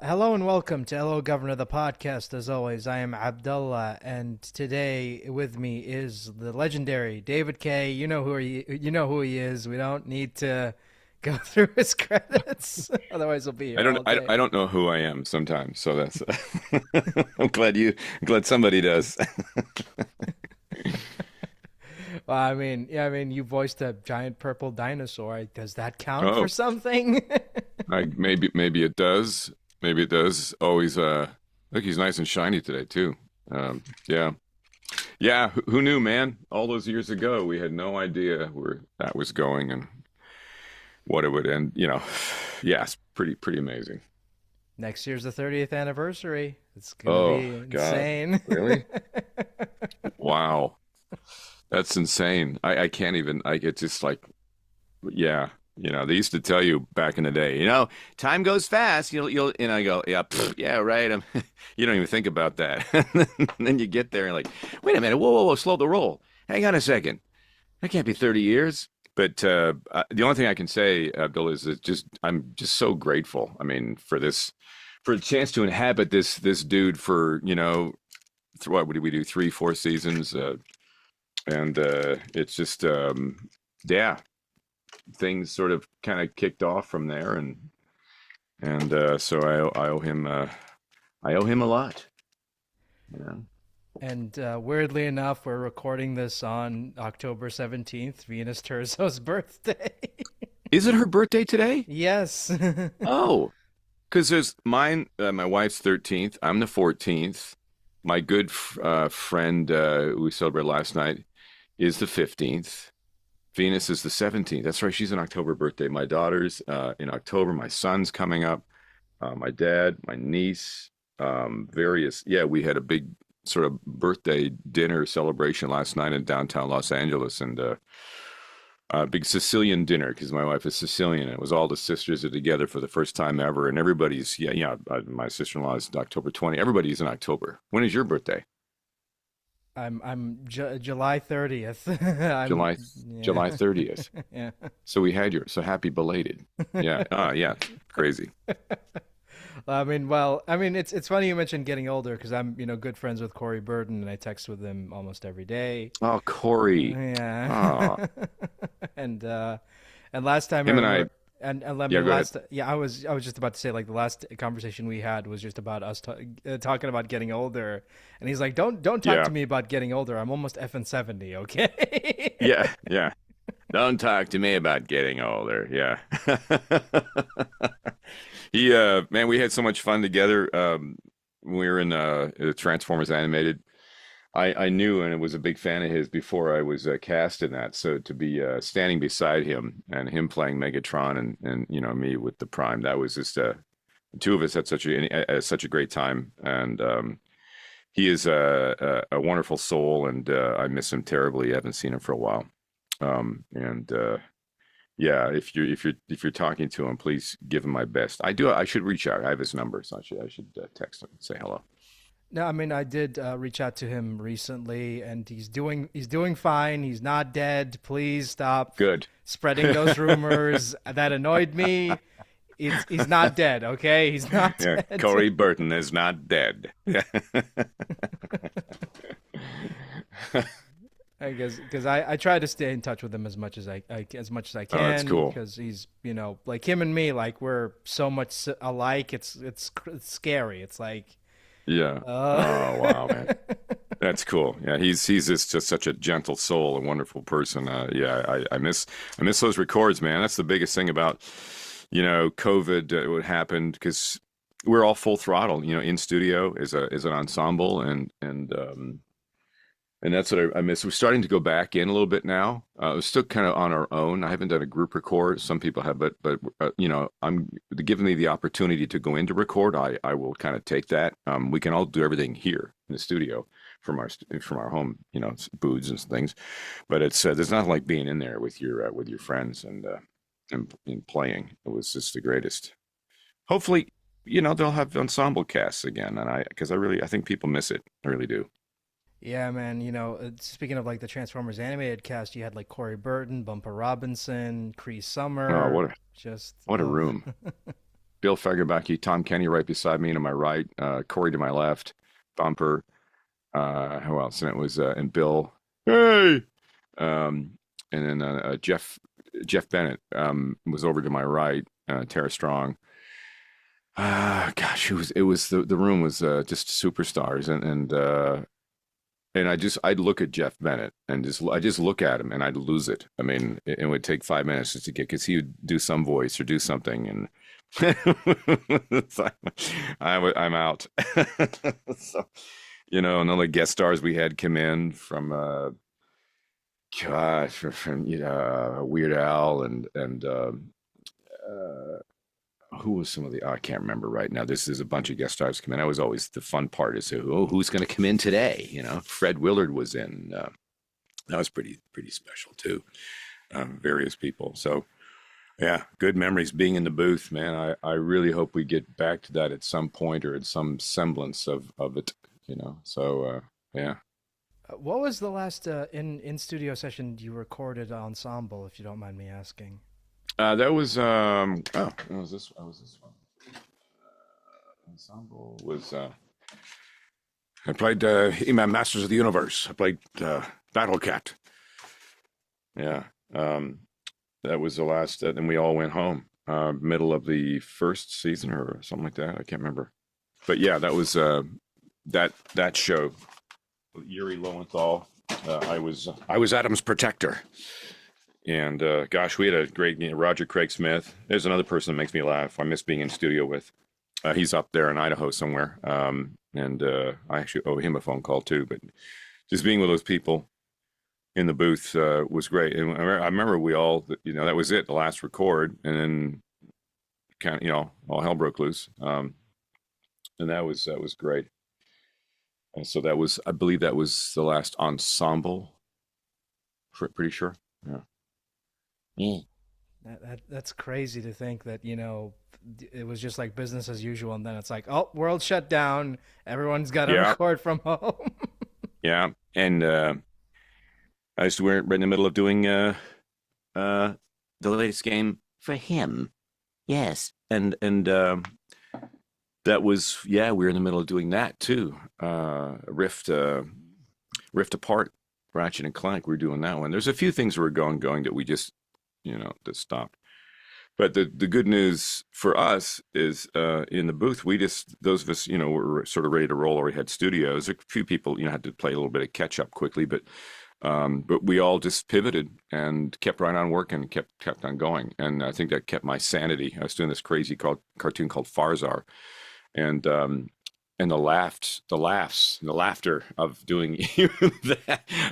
Hello and welcome to Hello Governor, the podcast. As always, I am Abdullah, and today with me is the legendary David Kaye. You know who he is. We don't need to go through his credits, otherwise we'll be I here don't all I, day. I don't know who I am sometimes, so that's I'm glad somebody does. Well, I mean, you voiced a giant purple dinosaur. Does that count for Oh, something? maybe it does. Maybe it does. Always look, he's nice and shiny today too. Yeah. Yeah, who knew, man? All those years ago, we had no idea where that was going and what it would end, Yeah, it's pretty amazing. Next year's the 30th anniversary. It's gonna Oh, be God. insane. Really? Wow. That's insane. I can't even I get just like yeah, they used to tell you back in the day, time goes fast. You'll and I go, yeah, yeah, right. You don't even think about that. And then you get there and like, wait a minute, whoa, slow the roll. Hang on a second. That can't be 30 years. But the only thing I can say, Bill, is that just I'm just so grateful. I mean, for a chance to inhabit this dude for what did we do 3 4 seasons, and it's just yeah, things sort of kind of kicked off from there, and so I owe him a lot. Yeah. And weirdly enough, we're recording this on October 17th, Venus Terzo's birthday. Is it her birthday today? Yes. Oh, because there's mine. My wife's 13th. I'm the 14th. My good friend who we celebrated last night is the 15th. Venus is the 17th. That's right. She's an October birthday. My daughter's in October. My son's coming up. My dad, my niece, various. Yeah, we had a big sort of birthday dinner celebration last night in downtown Los Angeles, and a big Sicilian dinner because my wife is Sicilian. It was all the sisters are together for the first time ever, and everybody's yeah. My sister-in-law is October 20. Everybody's in October. When is your birthday? I'm July 30th. I'm July yeah. July 30th. Yeah. So we had so happy belated. Yeah. Yeah. Crazy. Well, it's funny you mentioned getting older because I'm, good friends with Corey Burton and I text with him almost every day. Oh, Corey. Yeah. Oh, And last time I him and I. remember, and let me Yeah, go ahead. last. Yeah, I was just about to say like the last conversation we had was just about us talking about getting older, and he's like, don't talk Yeah. to me about getting older. I'm almost effing 70. Okay. Yeah. Yeah. Don't talk to me about getting older. Yeah. Man, we had so much fun together. When we were in Transformers Animated. I knew and was a big fan of his before I was cast in that. So to be standing beside him and him playing Megatron and me with the Prime, that was just the two of us had such a great time. And he is a wonderful soul, and I miss him terribly. I haven't seen him for a while. And yeah, if you're talking to him, please give him my best. I do. I should reach out. I have his number, so I should text him and say hello. No, I mean I did reach out to him recently, and he's doing fine. He's not dead. Please stop Good. spreading those rumors. That annoyed me. He's not dead. Okay, he's not Yeah, dead. Corey Burton is not dead. I guess because I try to stay in touch with him as much as I Oh, that's can cool. because he's like him and me, like we're so much alike. It's scary. It's like Yeah. Oh, wow, man. That's cool. Yeah, he's just such a gentle soul, a wonderful person. Yeah, I miss those records, man. That's the biggest thing about COVID. What happened because we're all full throttle, in studio as an ensemble, and that's what I miss. We're starting to go back in a little bit now. We're still kind of on our own. I haven't done a group record. Some people have, but I'm giving me the opportunity to go into record. I will kind of take that. We can all do everything here in the studio from our home, booths and things. But it's there's nothing like being in there with your friends and playing. It was just the greatest. Hopefully, they'll have ensemble casts again, and I think people miss it. I really do. Yeah, man. Speaking of like the Transformers animated cast, you had like Corey Burton, Bumper Robinson, Cree Oh, Summer. Just what a oh, room. Bill Fagerbakke, Tom Kenny right beside me, and to my right, Corey to my left, Bumper. Who else? And it was and Bill. Hey, um, and then Jeff Bennett was over to my right. Tara Strong. Gosh, it was the room was just superstars, and I'd look at Jeff Bennett and I just look at him and I'd lose it. I mean, it would take 5 minutes just to get because he would do some voice or do something, and it's like, I'm out. So, and all the guest stars we had come in from gosh, from Weird Al and who was some of the I can't remember right now. This is a bunch of guest stars come in. That was always the fun part is who's going to come in today? Fred Willard was in. That was pretty special too. Various people. So yeah, good memories being in the booth, man. I really hope we get back to that at some point or at some semblance of it. So yeah. What was the last in studio session you recorded Ensemble, if you don't mind me asking? That was that was this one. Ensemble was I played E-Man Masters of the Universe. I played Battle Cat. Yeah. That was the last and we all went home. Middle of the first season or something like that. I can't remember. But yeah, that was that show. Yuri Lowenthal. I was Adam's protector. And gosh, we had a great Roger Craig Smith. There's another person that makes me laugh. I miss being in studio with. He's up there in Idaho somewhere. And I actually owe him a phone call too. But just being with those people in the booth was great. And I remember we all, that was it, the last record. And then kind of, all hell broke loose. And that was great. And so I believe that was the last Ensemble. Pretty sure. Yeah. Mm. That's crazy to think that, it was just like business as usual. And then it's like, oh, world shut down. Everyone's got to record from home. Yeah. And I used to wear it right in the middle of doing the latest game for him. Yes. And that was, we were in the middle of doing that too. Rift Apart, Ratchet and Clank. We were doing that one. There's a few things that were going that we just, that stopped. But the good news for us is in the booth, those of us, were sort of ready to roll, or we had studios. A few people, had to play a little bit of catch up quickly, but we all just pivoted and kept right on working, kept on going. And I think that kept my sanity. I was doing this crazy cartoon called Farzar. And the laughter of doing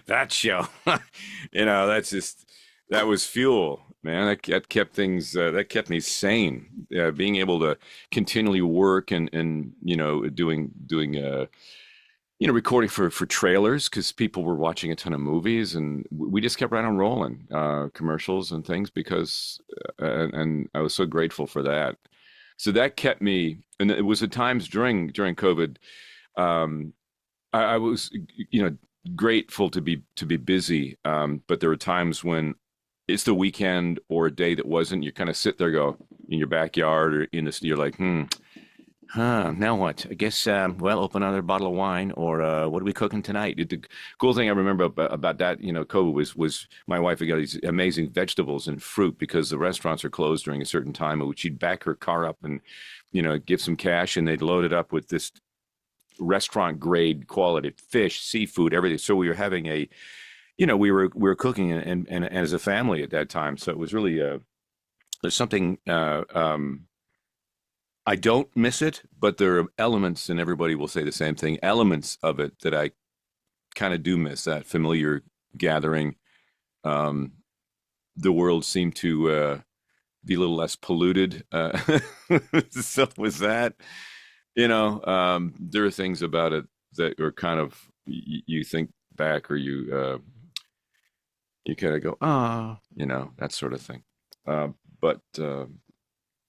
that show, that was fuel, man. That kept things, that kept me sane. Being able to continually work and doing recording for trailers because people were watching a ton of movies, and we just kept right on rolling, commercials and things because, and I was so grateful for that. So that kept me, and it was at times during COVID, I was, grateful to be busy. But there were times when it's the weekend or a day that wasn't. You kind of sit there, go in your backyard or you're like, now what? I guess, open another bottle of wine, or what are we cooking tonight? The cool thing I remember about that, COVID was my wife had got these amazing vegetables and fruit because the restaurants are closed during a certain time. She'd back her car up and, give some cash, and they'd load it up with this restaurant grade quality fish, seafood, everything. So we were having we were cooking and as a family at that time. So it was really, there's something, I don't miss it, but there are elements, and everybody will say the same thing, elements of it that I kind of do miss, that familiar gathering. The world seemed to be a little less polluted. So was that, there are things about it that are kind of, you think back or you kind of go, that sort of thing. But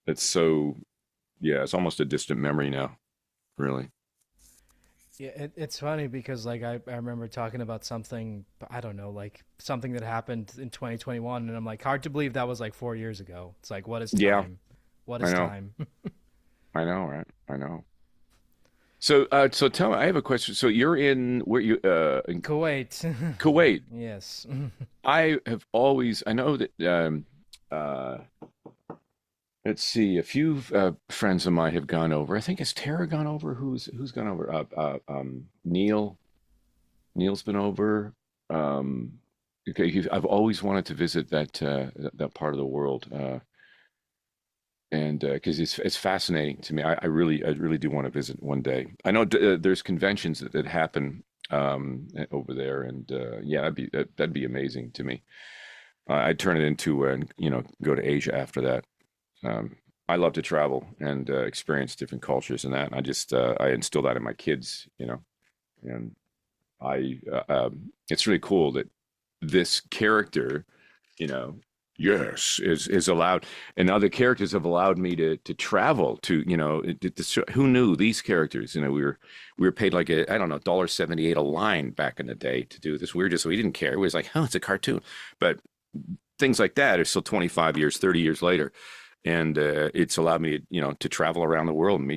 it's so... Yeah, it's almost a distant memory now, really. Yeah, it's funny because I remember talking about something, I don't know, like something that happened in 2021, and I'm like, hard to believe that was like 4 years ago. It's like, what is time? Yeah, What I is know. time? I know, right? I know. So tell me, I have a question. So you're in where you in Kuwait. Kuwait. Yes. I have always I know that uh let's see, a few friends of mine have gone over. I think has Tara gone over? Who's gone over? Neil's been over. Um, okay, I've always wanted to visit that part of the world, and because it's fascinating to me. I really do want to visit one day. I know there's conventions that happen over there, and yeah, that'd be amazing to me. I'd turn it into go to Asia after that. Um, I love to travel and experience different cultures and that. And I instill that in my kids, and it's really cool that this character, you know, yes, is allowed, and other characters have allowed me to travel to, who knew these characters? We were paid like I don't know, $1.78 a line back in the day to do this. We didn't care. It was like, oh, it's a cartoon, but things like that are still 25 years, 30 years later, and it's allowed me, to travel around the world and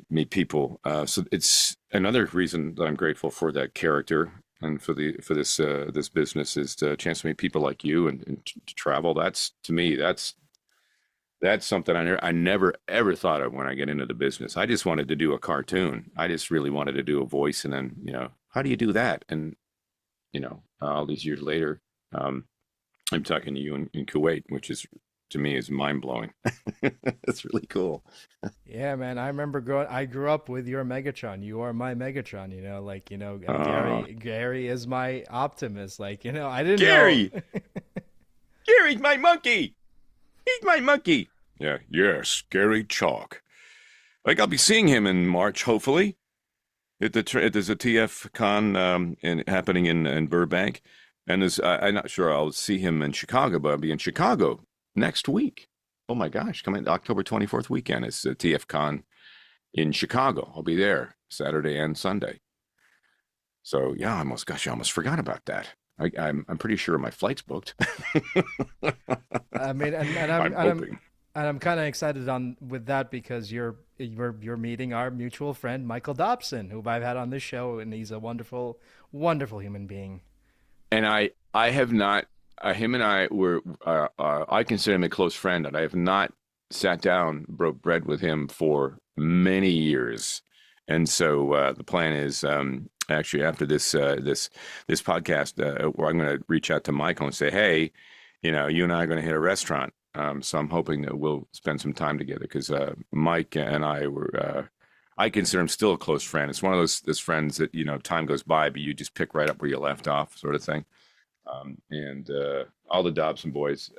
meet people. So it's another reason that I'm grateful for that character and for this business is the chance to meet people like you and to travel. That's to me that's something I never ever thought of when I get into the business. I just wanted to do a cartoon. I just really wanted to do a voice, and then how do you do that? And all these years later, um, I'm talking to you in Kuwait, which is to me is mind blowing. It's really cool. Yeah, man. I remember growing. I grew up with your Megatron. You are my Megatron. And Uh, Gary is my Optimus. I didn't know. Gary, Gary's my monkey. He's my monkey. Yeah, yes, Gary Chalk. Like I'll be seeing him in March, hopefully. There's a TFCon happening in Burbank, and I'm not sure I'll see him in Chicago, but I'll be in Chicago next week. Oh my gosh, coming October 24th weekend is the TFCon in Chicago. I'll be there Saturday and Sunday. So yeah, I almost forgot about that. I'm pretty sure my flight's booked. I mean, and I'm hoping. I'm kind of excited on with that because you're meeting our mutual friend Michael Dobson, who I've had on this show, and he's a wonderful, wonderful human being. And I have not. Him and I were. I consider him a close friend, and I have not sat down, broke bread with him for many years. And so the plan is actually after this podcast, where I'm going to reach out to Michael and say, hey, you and I are going to hit a restaurant. So I'm hoping that we'll spend some time together because Mike and I were. I consider him still a close friend. It's one of those friends that time goes by, but you just pick right up where you left off, sort of thing. And all the Dobson boys,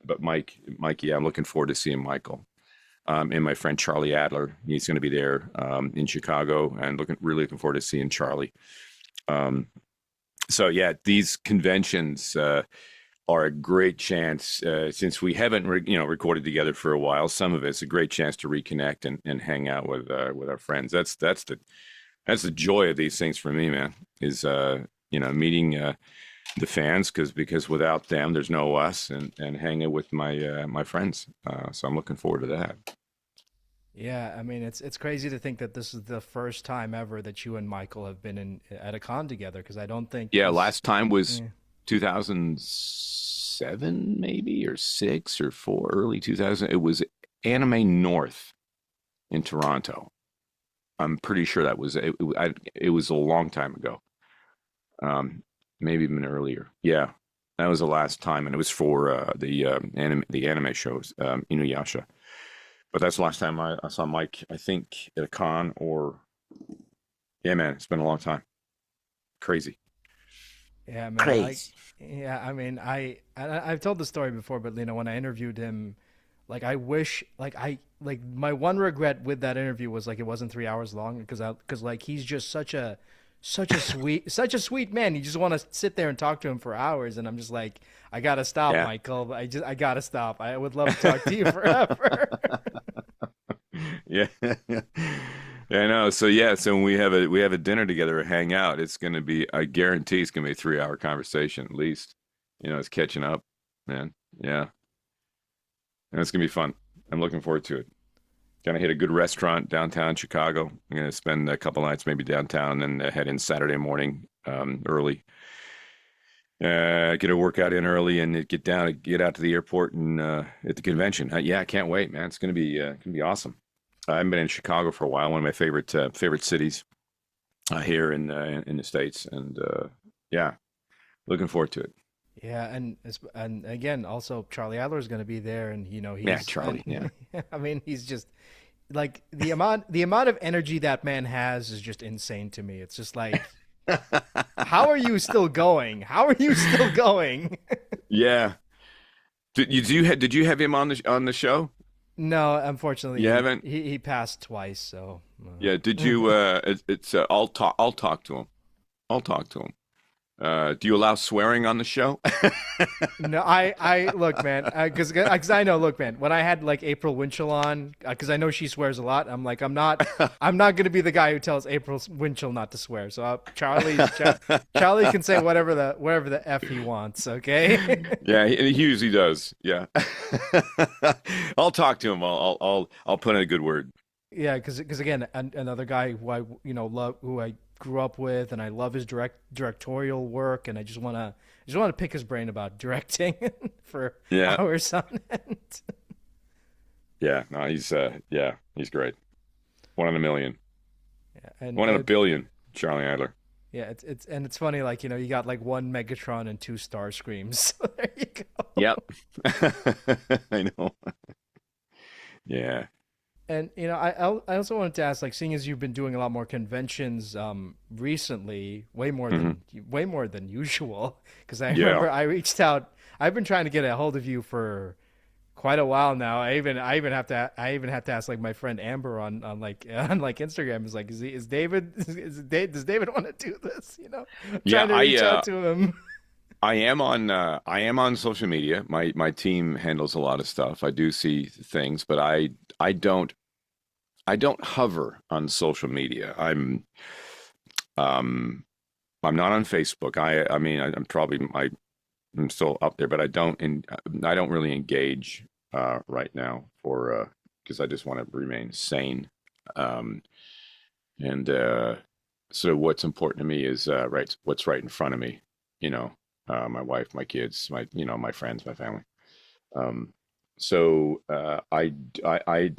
but Mike, yeah, I'm looking forward to seeing Michael. And my friend Charlie Adler, he's going to be there in Chicago, and really looking forward to seeing Charlie. Um, so yeah, these conventions are a great chance since we haven't recorded together for a while. Some of it's a great chance to reconnect and hang out with our friends. That's the joy of these things for me, man. Is meeting the fans because without them there's no us, and hanging with my friends. So I'm looking forward to that. Yeah, I mean it's crazy to think that this is the first time ever that you and Michael have been in at a con together because I don't think Yeah, he's. last time was Yeah. 2007 maybe, or 6 or 4, early 2000. It was Anime North in Toronto. I'm pretty sure that was it was a long time ago. Um, Maybe even earlier. Yeah, that was the last time, and it was for the anime shows, Inuyasha. But that's the last time I saw Mike. I think at a con or yeah, man, it's been a long time. Crazy. Yeah, man. Crazy. Yeah, I mean, I've told the story before, but when I interviewed him, I wish, my one regret with that interview was it wasn't 3 hours long because he's just such a sweet man. You just want to sit there and talk to him for hours, and I'm just like, I gotta stop, Yeah. Michael. I gotta stop. I would love to talk to you forever. Yeah. Yeah, I know. So yeah, so when we have a dinner together, a hangout, it's gonna be, I guarantee it's gonna be a 3 hour conversation at least. It's catching up, man. Yeah. And it's gonna be fun. I'm looking forward to it. Gonna hit a good restaurant downtown Chicago. I'm gonna spend a couple nights maybe downtown, and then head in Saturday morning early. Get a workout in early and get out to the airport and at the convention. Yeah, I can't wait, man. It's gonna be awesome. I haven't been in Chicago for a while. One of my favorite cities here in the States, and yeah, looking forward to it. Yeah, and again, also Charlie Adler is going to be there, and Yeah, Charlie. Yeah, I mean, he's just like the amount of energy that man has is just insane to me. It's just like, how are you still going? How are you still going? yeah. Did you have him on the show? No, unfortunately, You haven't. He passed twice, so Yeah. Did you? I'll talk to him. I'll talk to him. Do you allow swearing on the show? No, I look, man, because I know, look, man, when I had like April Winchell on, because I know she swears a lot. I'm like, I'm not gonna be the guy who tells April Winchell not to swear. So Charlie can say whatever the f he wants. Okay. Yeah, he usually does. Yeah. I'll talk to him. I'll put in a good word. Yeah, because again, another guy who I love, who I grew up with, and I love his directorial work, and I just want to pick his brain about directing for hours on end. Yeah, no, he's great. One in a million. Yeah, and one in a billion. Charlie Adler. Yeah, it's funny, like you got like one Megatron and two Starscreams. So there you go. Yep. I know. Yeah. And I also wanted to ask, like, seeing as you've been doing a lot more conventions recently, way more than usual, because I remember I reached out. I've been trying to get a hold of you for quite a while now. I even have to ask like my friend Amber on Instagram. Is like, does David want to do this? I'm trying to reach out to him. I am on social media. My team handles a lot of stuff. I do see things, but I don't hover on social media. I'm not on Facebook. I mean, I'm still up there, but I don't really engage right now because I just want to remain sane. And so what's important to me is what's right in front of me. My wife, my kids, my friends, my family. So I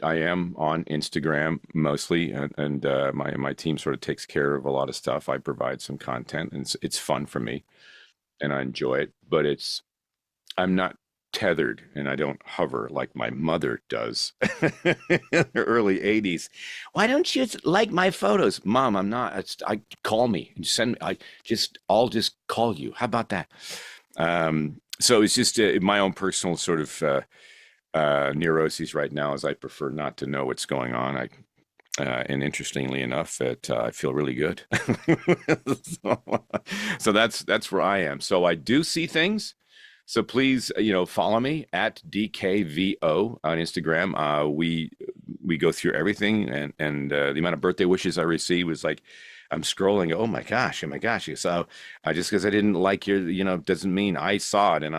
am on Instagram mostly, and my team sort of takes care of a lot of stuff. I provide some content, and it's fun for me, and I enjoy it. But I'm not tethered, and I don't hover like my mother does in the early '80s. Why don't you like my photos, Mom? I'm not. Call me and send me. I'll just call you. How about that? So it's just my own personal sort of neuroses right now, as I prefer not to know what's going on. And interestingly enough, I feel really good. So that's where I am. So I do see things. So please, follow me at DKVO on Instagram. We go through everything, and the amount of birthday wishes I receive was like, I'm scrolling. Oh my gosh. So just because I didn't like your, doesn't mean I saw it, and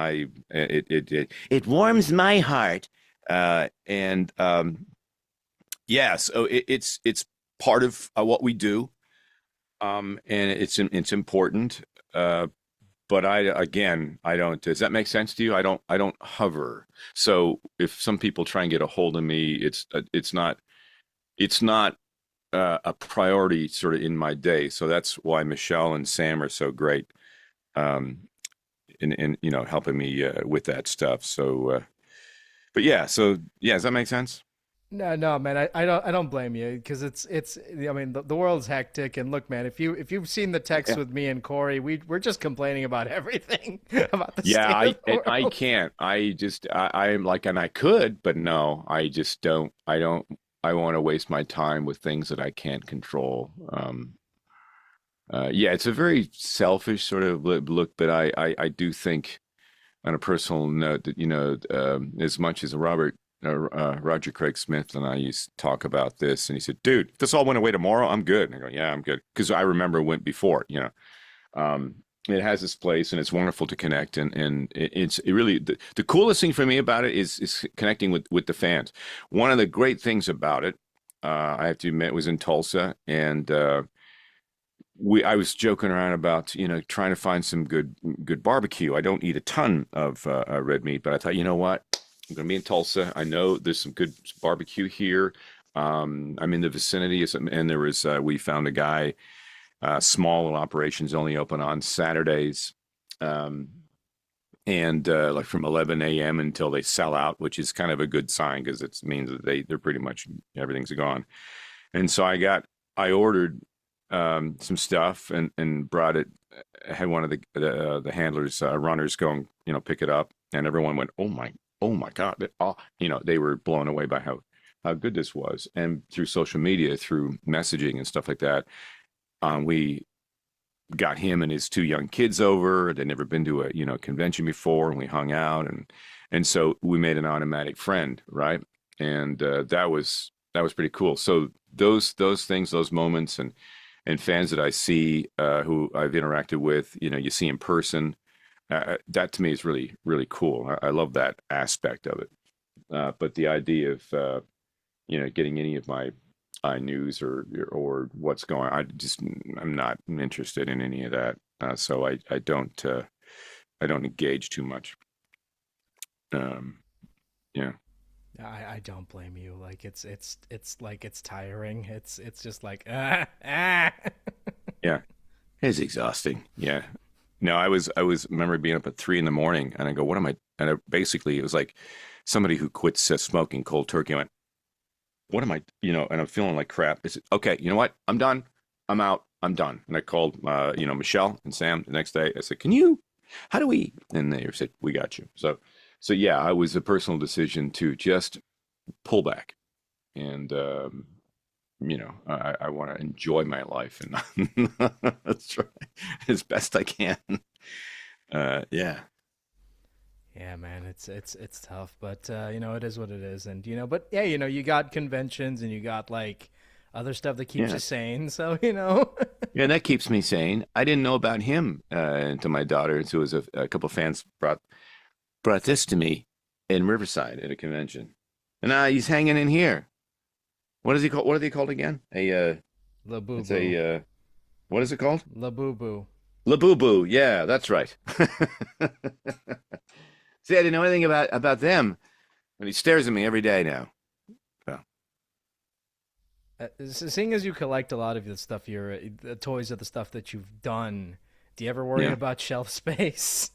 it warms my heart. And so it's part of what we do, and it's important. But I don't. Does that make sense to you? I don't hover. So if some people try and get a hold of me, it's not a priority sort of in my day. So that's why Michelle and Sam are so great, in helping me with that stuff. So, but yeah. So yeah, does that make sense? No, man, I don't blame you, because it's I mean, the world's hectic, and look, man, if you've seen the text with me and Corey, we're just complaining about everything about the state of the world. I can't. I'm like, and I could, but no, I just don't. I want to waste my time with things that I can't control. It's a very selfish sort of look, but I do think, on a personal note, that as much as Roger Craig Smith and I used to talk about this, and he said, "Dude, if this all went away tomorrow, I'm good." And I go, "Yeah, I'm good," because I remember it went before, it has its place, and it's wonderful to connect. And it really the coolest thing for me about it is connecting with the fans. One of the great things about it, I have to admit, was in Tulsa, and I was joking around about trying to find some good barbecue. I don't eat a ton of red meat, but I thought, you know what, I'm going to be in Tulsa. I know there's some good barbecue here. I'm in the vicinity, and there was we found a guy. Small little operations only open on Saturdays, and like from 11 a.m. until they sell out, which is kind of a good sign because it means that they're pretty much everything's gone. And so I ordered some stuff and brought it. I had one of the handlers runners go and pick it up, and everyone went, oh my God, they were blown away by how good this was. And through social media, through messaging and stuff like that. We got him and his two young kids over. They'd never been to a convention before, and we hung out, and so we made an automatic friend, right? And that was pretty cool. So those things, those moments, and fans that I see who I've interacted with, you see in person, that to me is really really cool. I love that aspect of it. But the idea of getting any of my news or what's going on, I'm not interested in any of that. So I don't engage too much. Yeah. I don't blame you. Like it's like it's tiring. It's just like ah, ah. Yeah. It's exhausting. Yeah. No, I was remember being up at 3 a.m. and I go, what am I? And basically it was like somebody who quits smoking cold turkey. I went, what am I, and I'm feeling like crap. I said, okay, you know what? I'm done. I'm out. I'm done. And I called, Michelle and Sam the next day. I said, how do we? And they said, we got you. So yeah, I was a personal decision to just pull back and, I want to enjoy my life and let's try as best I can. Yeah. Yeah, man, it's tough, but it is what it is, and but yeah, you got conventions and you got like other stuff that keeps Yeah. you sane, so Yeah, that keeps me sane. I didn't know about him until my daughter, who was a couple of fans brought this to me in Riverside at a convention, and he's hanging in here. What is he called? What are they called again? La Boo It's Boo, what is it called? La Boo Boo. Labubu. Yeah, that's right. See, I didn't know anything about them, and he stares at me every day now. So, Seeing as you collect a lot of the stuff, the toys of the stuff that you've done, do you ever worry yeah. about shelf space?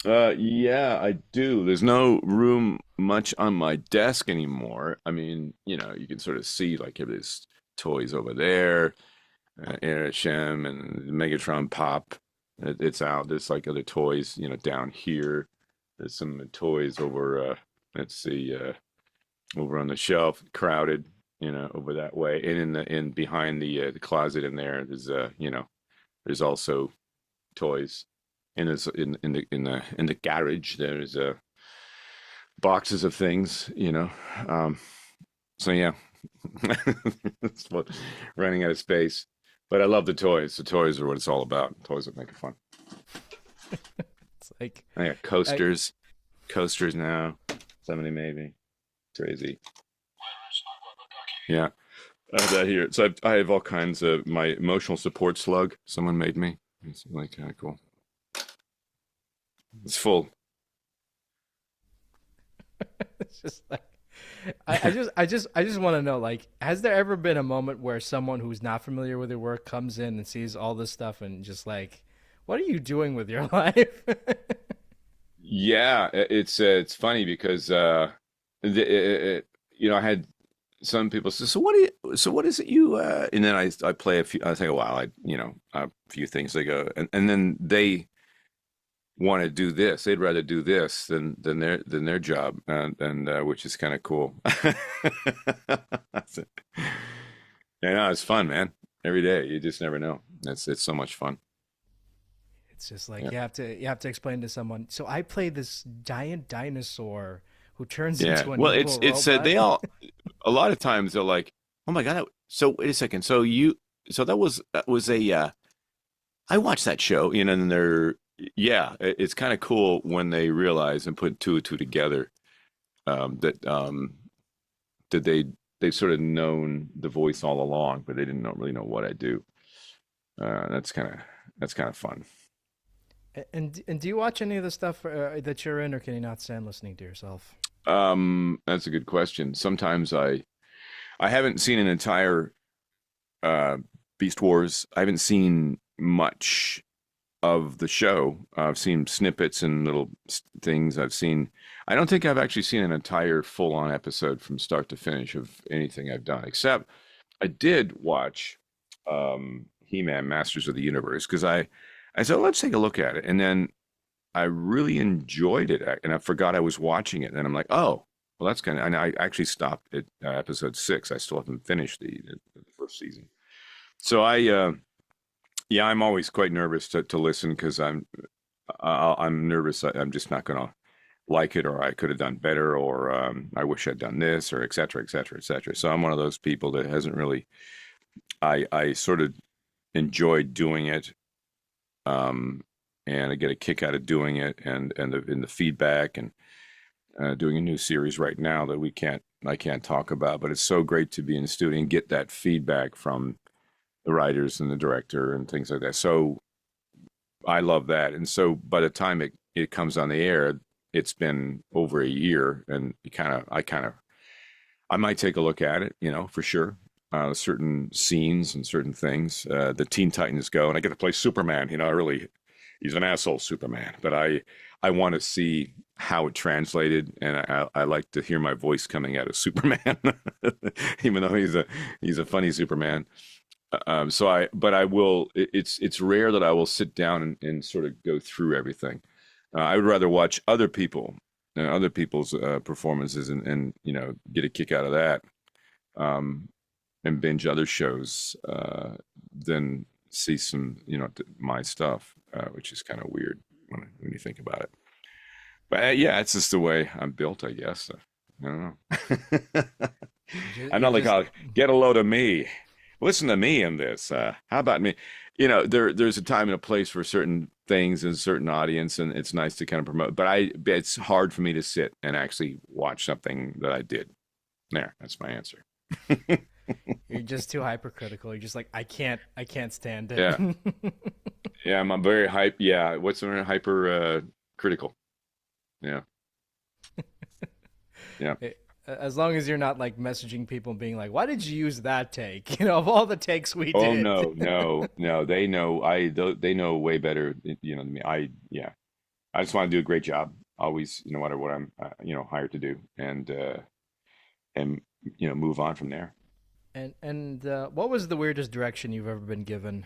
Yeah, I do. There's no room much on my desk anymore. I mean, you can sort of see like there's toys over there, Shem and Megatron Pop. It's out. There's like other toys, down here. There's some toys over. Let's see, over on the shelf, crowded, over that way, and in behind the closet in there, there's also toys. And there's in the garage, there's boxes of things, So yeah, it's what running out of space. But I love the toys. The toys are what it's all about. Toys that make it fun. It's like I got coasters now. 70 maybe. Crazy. Yeah, I have that here. So I have all kinds of my emotional support slug. Someone made me. It's like kind of cool. It's full. it's just like I just want to know, like, has there ever been a moment where someone who's not familiar with your work comes in and sees all this stuff and just like, what are you doing with your life? Yeah, it's funny because I had some people say, so what is it you and then I play a few. I think, wow, a few things. They go and then they want to do this. They'd rather do this than their job, and which is kind of cool. Yeah, no, it's fun, man. Every day, you just never know. It's so much fun. It's just like Yeah, you have to explain to someone. So I play this giant dinosaur who turns yeah. into an Well, evil it's robot. they all a lot of times they're like, oh my God. So wait a second. So that was a I watch that show, and yeah, it's kind of cool when they realize and put two and two together, that that they've sort of known the voice all along, but they didn't really know what I do. That's kind of fun. And do you watch any of the stuff that you're in, or can you not stand listening to yourself? That's a good question. Sometimes I haven't seen an entire uh, Beast Wars. I haven't seen much of the show. I've seen snippets and little things. I don't think I've actually seen an entire full-on episode from start to finish of anything I've done, except I did watch He-Man Masters of the Universe because I said, let's take a look at it. And then I really enjoyed it. And I forgot I was watching it. And I'm like, oh, well, that's kind of, and I actually stopped at episode 6. I still haven't finished the first season. So yeah, I'm always quite nervous to listen because I'm nervous. I'm just not going to like it, or I could have done better, or I wish I'd done this, or et cetera, et cetera, et cetera. So I'm one of those people that hasn't really, I sort of enjoyed doing it. And I get a kick out of doing it, and the feedback, and doing a new series right now that I can't talk about, but it's so great to be in the studio and get that feedback from the writers and the director and things like that. So I love that. And so by the time it comes on the air, it's been over a year, and I might take a look at it, for sure. Certain scenes and certain things. The Teen Titans go, and I get to play Superman. He's an asshole Superman, but I want to see how it translated, and I like to hear my voice coming out of Superman, even though he's a funny Superman. But I will. It's rare that I will sit down and sort of go through everything. I would rather watch other people's performances, and get a kick out of that, and binge other shows than see some my stuff, which is kind of weird when you think about it. But yeah, it's just the way I'm built, I guess. I don't know. I'm not like, I'll get a load of me. Listen to me in this. How about me? There's a time and a place for certain things and a certain audience, and it's nice to kind of promote. But it's hard for me to sit and actually watch something that I did. There, that's my answer. You're just too hypercritical. You're just like, I can't stand it. Yeah, yeah, I'm very hype. Yeah, what's the word? Hyper critical. Yeah, yeah. As long as you're not like messaging people and being like, "Why did you use that take?" Of all the takes we Oh did. no, no, no. They know way better, than me. Yeah. I just want to do a great job. Always, no matter what I'm, hired to do, and move on from there. And what was the weirdest direction you've ever been given?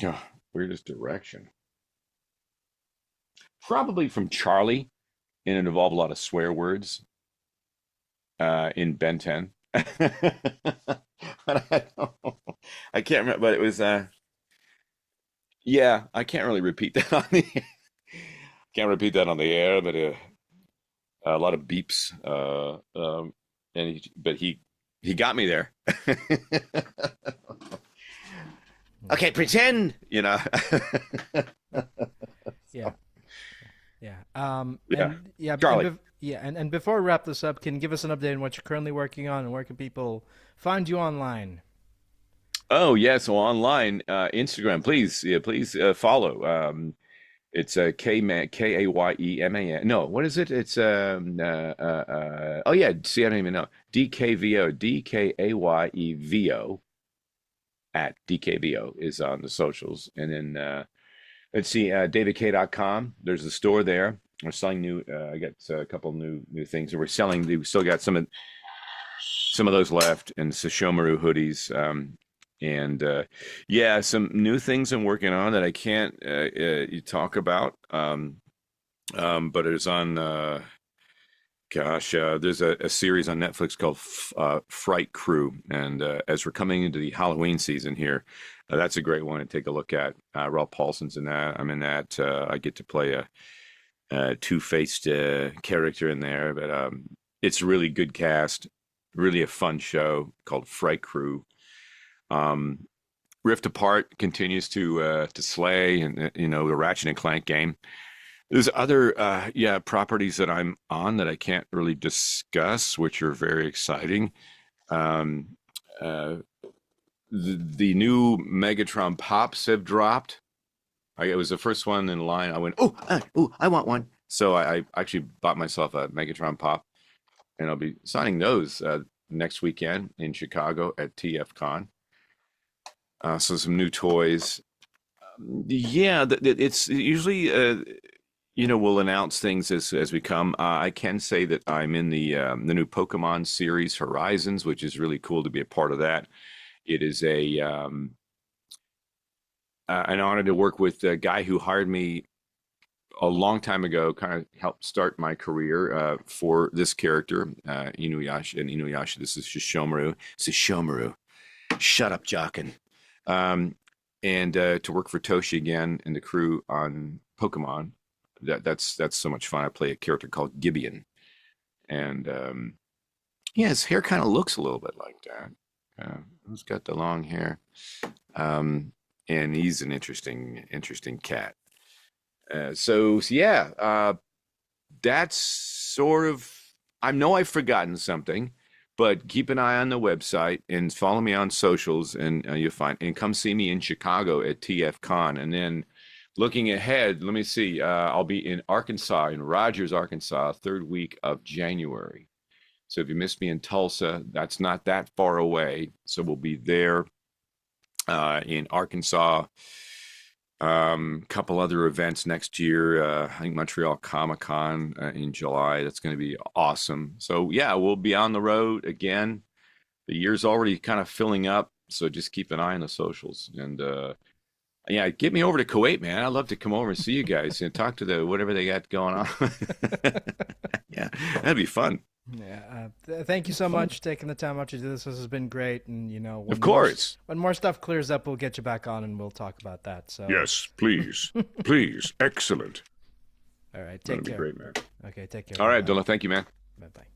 Yeah, weirdest direction. Probably from Charlie, and it involved a lot of swear words in Ben 10. But I can't remember, but it was yeah, I can't really repeat that on the can't repeat that on the air, but a lot of beeps, but he got me there. Okay, pretend, Yeah, yeah. Yeah, And yeah, Charlie. yeah, and before we wrap this up, can you give us an update on what you're currently working on, and where can people find you online? Oh yeah, so online, Instagram, please, yeah, please follow. It's Kayman. No, what is it? It's oh yeah, see, I don't even know. DKVO, DKAYEVO at DKVO is on the socials. And then let's see, davidk.com. There's a store there. We're selling new. I got a couple new things, and we're selling. We still got some of those left, and Sesshomaru hoodies. And yeah, some new things I'm working on that I can't talk about. But it's on. There's a series on Netflix called Fright Crew, and as we're coming into the Halloween season here, that's a great one to take a look at. Ralph Paulson's in that. I'm in that. I get to play a two-faced character in there, but it's a really good cast, really a fun show called Fright Crew. Um, Rift Apart continues to slay, and the Ratchet and Clank game. There's other properties that I'm on that I can't really discuss, which are very exciting. Um, uh, the new Megatron pops have dropped. It was the first one in line. I went, I want one. So I actually bought myself a Megatron pop, and I'll be signing those next weekend in Chicago at TFCon. So some new toys. Yeah, it's usually we'll announce things as we come. I can say that I'm in the new Pokemon series Horizons, which is really cool to be a part of that. It is an honor to work with a guy who hired me a long time ago, kind of helped start my career for this character, Inuyasha. And Inuyasha, this is Sesshomaru. Sesshomaru. Shut up, Jockin. And to work for Toshi again and the crew on Pokemon. That's so much fun. I play a character called Gibeon. And his hair kind of looks a little bit like that. He's got the long hair. And he's an interesting cat. That's sort of, I know I've forgotten something, but keep an eye on the website and follow me on socials, and you'll find, and come see me in Chicago at TFCon. And then looking ahead, let me see, I'll be in Arkansas, in Rogers, Arkansas, third week of January. So if you missed me in Tulsa, that's not that far away. So we'll be there in Arkansas. Couple other events next year. I think Montreal Comic-Con in July. That's going to be awesome. So yeah, we'll be on the road again. The year's already kind of filling up, so just keep an eye on the socials. And get me over to Kuwait, man. I'd love to come over and see you guys and talk to whatever they got going on. Yeah, that'd be fun. Yeah, thank you so much for taking the time out to do this. This has been great, and of course, when more stuff clears up, we'll get you back on and we'll talk about that. So yes, please, please, excellent. All right, take care. That'd be great, man. Okay, take care. All right, Abdullah, thank you, man. Bye bye.